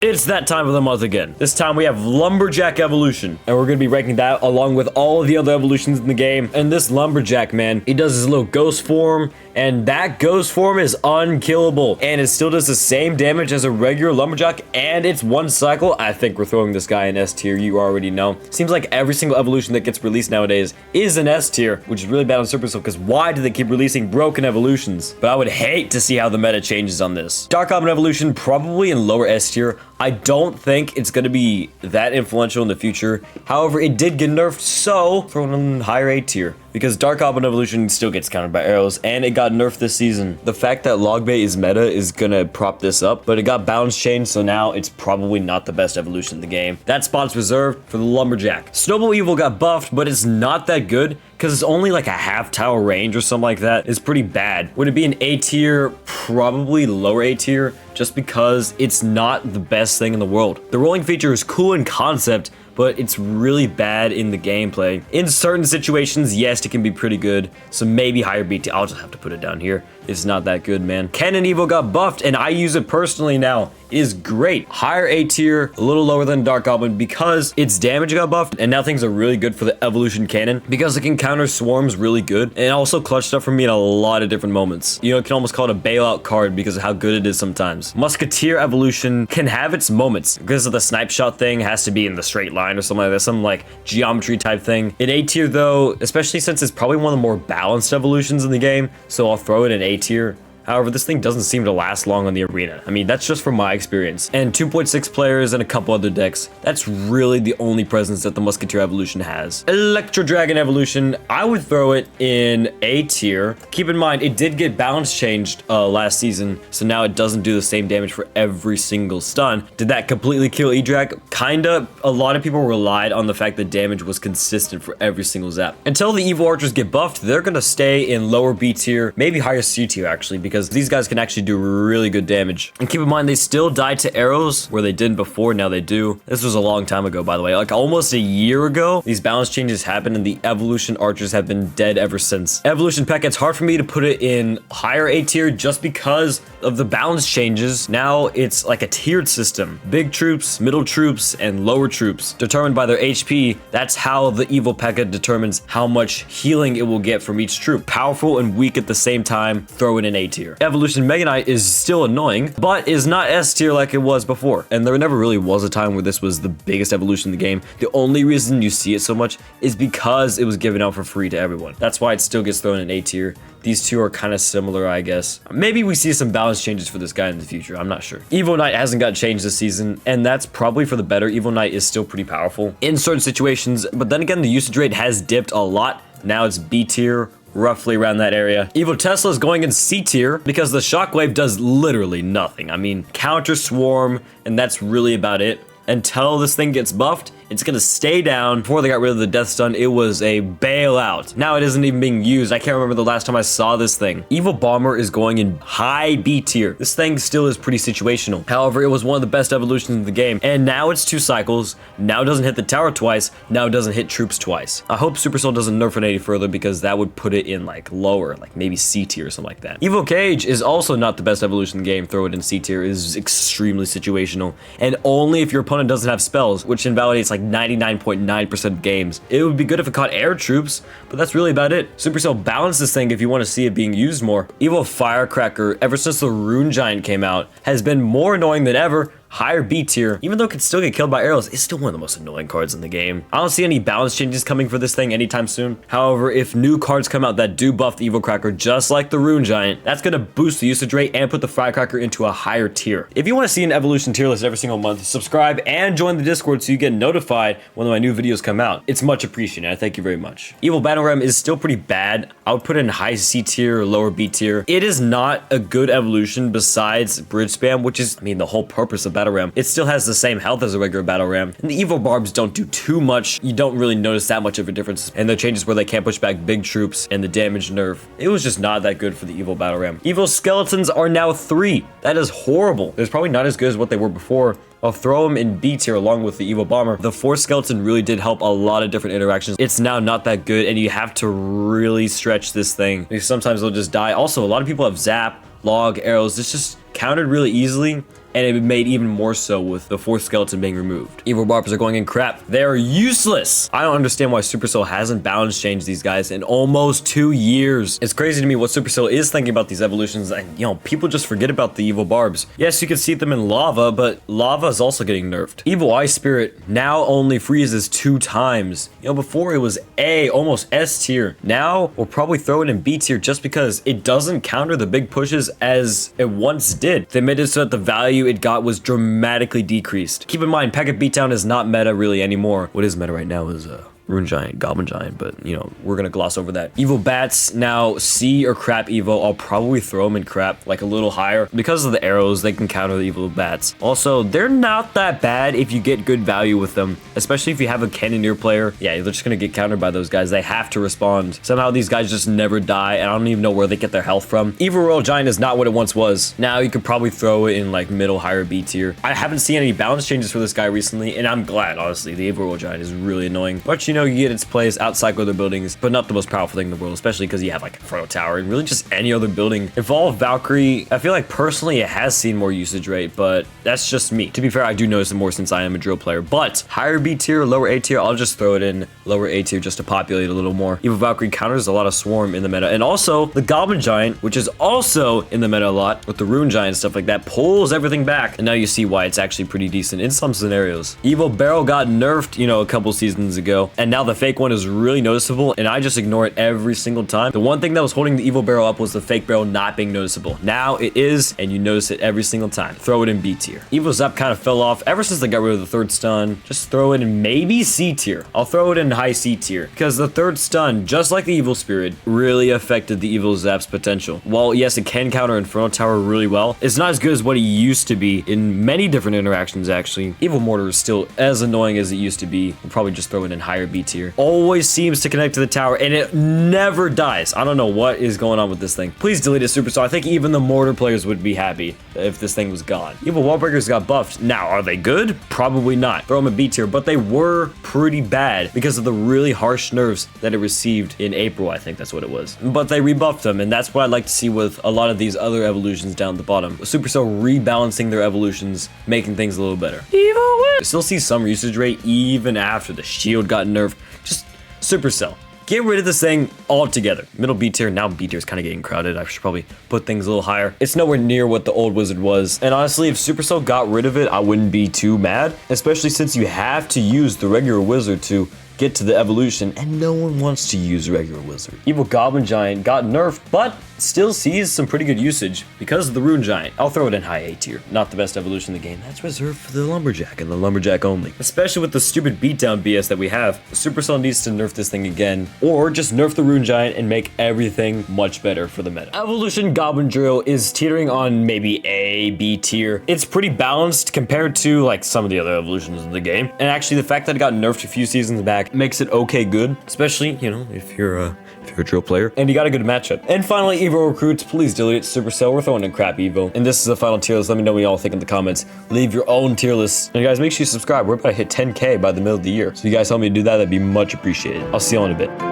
It's that time of the month again. This time we have Lumberjack evolution, and we're gonna be ranking that along with all of the other evolutions in the game. And this Lumberjack, man, he does his little ghost form, and that ghost form is unkillable, and it still does the same damage as a regular Lumberjack, and it's one cycle. I think we're throwing this guy in S tier, you already know. Seems like every single evolution that gets released nowadays is an S tier, which is really bad on Supercell, because why do they keep releasing broken evolutions? But I would hate to see how the meta changes on this. Dark Goblin evolution, probably in lower S tier. I don't think it's going to be that influential in the future. However, it did get nerfed, so throw it in higher A tier. Because Dark Goblin evolution still gets countered by arrows, and it got nerfed this season. The fact that Logbait is meta is gonna prop this up, but it got balance changed, so now it's probably not the best evolution in the game. That spot's reserved for the Lumberjack. Snowball Evil got buffed, but it's not that good, because it's only like a half tower range or something like that. It's pretty bad. Would it be an A tier? Probably lower A tier, just because it's not the best thing in the world. The rolling feature is cool in concept, but it's really bad in the gameplay. In certain situations, yes, it can be pretty good, so maybe higher BT. I'll just have to put it down here. It's not that good, man. Cannon Evo got buffed, and I use it personally now. It is great. Higher A tier, a little lower than Dark Goblin because its damage got buffed, and now things are really good for the evolution cannon because it can counter swarms really good, and also clutched up for me in a lot of different moments. You know, you can almost call it a bailout card because of how good it is sometimes. Musketeer evolution can have its moments because of the snipe shot thing. It has to be in the straight line or something like that, some like geometry type thing. In A tier though, especially since it's probably one of the more balanced evolutions in the game, so I'll throw it in A tier. However, this thing doesn't seem to last long on the arena. I mean, that's just from my experience. And 2.6 players and a couple other decks, that's really the only presence that the Musketeer evolution has. Electro Dragon evolution, I would throw it in A tier. Keep in mind, it did get balance changed last season, so now it doesn't do the same damage for every single stun. Did that completely kill E-Drag? Kinda. A lot of people relied on the fact that damage was consistent for every single zap. Until the evil archers get buffed, they're gonna stay in lower B tier, maybe higher C tier actually, because these guys can actually do really good damage. And keep in mind, they still die to arrows where they didn't before, now they do. This was a long time ago, by the way, like almost a year ago. These balance changes happened and the evolution archers have been dead ever since. Evolution Pekka, it's hard for me to put it in higher A tier just because of the balance changes. Now it's like a tiered system. Big troops, middle troops, and lower troops determined by their HP. That's how the evil Pekka determines how much healing it will get from each troop. Powerful and weak at the same time, throw it in A tier. Evolution Mega Knight is still annoying, but is not S tier like it was before. And there never really was a time where this was the biggest evolution in the game. The only reason you see it so much is because it was given out for free to everyone. That's why it still gets thrown in A tier. These two are kind of similar, I guess. Maybe we see some balance changes for this guy in the future. I'm not sure. Evo Knight hasn't got changed this season, and that's probably for the better. Evo Knight is still pretty powerful in certain situations, but then again, the usage rate has dipped a lot. Now it's B tier, roughly around that area. Evil Tesla is going in C tier because the shockwave does literally nothing. I mean, counter swarm, and that's really about it. Until this thing gets buffed, it's gonna stay down. Before they got rid of the death stun, it was a bailout. Now it isn't even being used. I can't remember the last time I saw this thing. Evil Bomber is going in high B tier. This thing still is pretty situational. However, it was one of the best evolutions in the game. And now it's 2 cycles. Now it doesn't hit the tower twice. Now it doesn't hit troops twice. I hope Supercell doesn't nerf it any further because that would put it in like lower, like maybe C tier or something like that. Evil Cage is also not the best evolution in the game. Throw it in C tier. It is extremely situational. And only if your opponent doesn't have spells, which invalidates like 99.9% of games. It would be good if it caught air troops, but that's really about it. Supercell balance this thing if you want to see it being used more. Evil Firecracker, ever since the Rune Giant came out, has been more annoying than ever. Higher B tier, even though it could still get killed by arrows, it's still one of the most annoying cards in the game. I don't see any balance changes coming for this thing anytime soon. However, if new cards come out that do buff the Evil Cracker just like the Rune Giant, that's gonna boost the usage rate and put the Firecracker into a higher tier. If you want to see an evolution tier list every single month, subscribe and join the Discord so you get notified when my new videos come out. It's much appreciated. I thank you very much. Evil Battle Ram is still pretty bad. I would put it in high C tier or lower B tier. It is not a good evolution besides bridge spam, which is, I mean, the whole purpose of Battle Ram. It still has the same health as a regular Battle Ram. And the Evil Barbs don't do too much. You don't really notice that much of a difference. And the changes where they can't push back big troops and the damage nerf. It was just not that good for the Evil Battle Ram. Evil Skeletons are now 3. That is horrible. It's probably not as good as what they were before. I'll throw them in B tier along with the Evil Bomber. The 4 skeleton really did help a lot of different interactions. It's now not that good, and you have to really stretch this thing because sometimes they'll just die. Also, a lot of people have zap, log, arrows. It's just countered really easily. and it made even more so with the 4th skeleton being removed. Evil barbs are going in crap. They're useless. I don't understand why Supercell hasn't balance changed these guys in almost 2 years. It's crazy to me what Supercell is thinking about these evolutions, and you know, people just forget about the evil barbs. Yes, you can see them in lava, but lava is also getting nerfed. Evil Ice Spirit now only freezes 2 times. You know, before it was A, almost S tier. Now we'll probably throw it in B tier just because it doesn't counter the big pushes as it once did. They made it so that the value it got was dramatically decreased. Keep in mind, Pekka beatdown is not meta really anymore. What is meta right now is Rune Giant, Goblin Giant, but you know, we're gonna gloss over that. Evil Bats, now C or Crap Evo, I'll probably throw them in Crap, like a little higher. Because of the arrows, they can counter the Evil Bats. Also, they're not that bad if you get good value with them, especially if you have a Cannoneer player. Yeah, they're just gonna get countered by those guys. They have to respond. Somehow these guys just never die, and I don't even know where they get their health from. Evil Royal Giant is not what it once was. Now you could probably throw it in like middle, higher B tier. I haven't seen any balance changes for this guy recently, and I'm glad, honestly. The Evil Royal Giant is really annoying. But you know, you get its plays outside other buildings, but not the most powerful thing in the world, especially because you have like Inferno Tower and really just any other building. Evolve Valkyrie, I feel like personally it has seen more usage rate, but that's just me. To be fair, I do notice it more since I am a drill player, but higher B tier, lower A tier, I'll just throw it in lower A tier just to populate a little more. Evil Valkyrie counters a lot of Swarm in the meta, and also the Goblin Giant, which is also in the meta a lot with the Rune Giant and stuff like that, pulls everything back, and now you see why it's actually pretty decent in some scenarios. Evil Barrel got nerfed, you know, a couple seasons ago, and now the fake one is really noticeable, and I just ignore it every single time. The one thing that was holding the evil barrel up was the fake barrel not being noticeable. Now it is, and you notice it every single time. Throw it in B tier. Evil Zap kind of fell off ever since they got rid of the 3rd stun. Just throw it in maybe C tier. I'll throw it in high C tier because the 3rd stun, just like the Evil Spirit, really affected the Evil Zap's potential. While yes, it can counter Inferno Tower really well, it's not as good as what it used to be in many different interactions actually. Evil Mortar is still as annoying as it used to be. We'll probably just throw it in higher B tier. Always seems to connect to the tower, and it never dies. I don't know what is going on with this thing. Please delete it, Superstar. I think even the Mortar players would be happy if this thing was gone. Evil Wall Breakers got buffed. Now, are they good? Probably not. Throw them in B tier, but they were pretty bad because of the really harsh nerfs that it received in April. I think that's what it was. But they rebuffed them, and that's what I'd like to see with a lot of these other evolutions down at the bottom. Supercell rebalancing their evolutions, making things a little better. Evil Win! Still see some usage rate even after the shield got nerfed. Just Supercell, get rid of this thing altogether. Middle B tier, now B tier is kind of getting crowded. I should probably put things a little higher. It's nowhere near what the old wizard was. And honestly, if Supercell got rid of it, I wouldn't be too mad, especially since you have to use the regular wizard to get to the evolution, and no one wants to use regular wizard. Evil Goblin Giant got nerfed, but still sees some pretty good usage because of the Rune Giant. I'll throw it in high A tier. Not the best evolution in the game. That's reserved for the Lumberjack and the Lumberjack only. Especially with the stupid beatdown BS that we have. Supercell needs to nerf this thing again, or just nerf the Rune Giant and make everything much better for the meta. Evolution Goblin Drill is teetering on maybe A, B tier. It's pretty balanced compared to like some of the other evolutions in the game. And actually the fact that it got nerfed a few seasons back makes it okay good, especially, you know, if you're a drill player and you got a good matchup. And finally, Evo recruits, please delete it, Supercell. We're throwing in crap Evo. And this is the final tier list. Let me know what y'all think in the comments. Leave your own tier list. And guys, make sure you subscribe. We're about to hit 10K by the middle of the year. So if you guys help me do that, that'd be much appreciated. I'll see you all in a bit.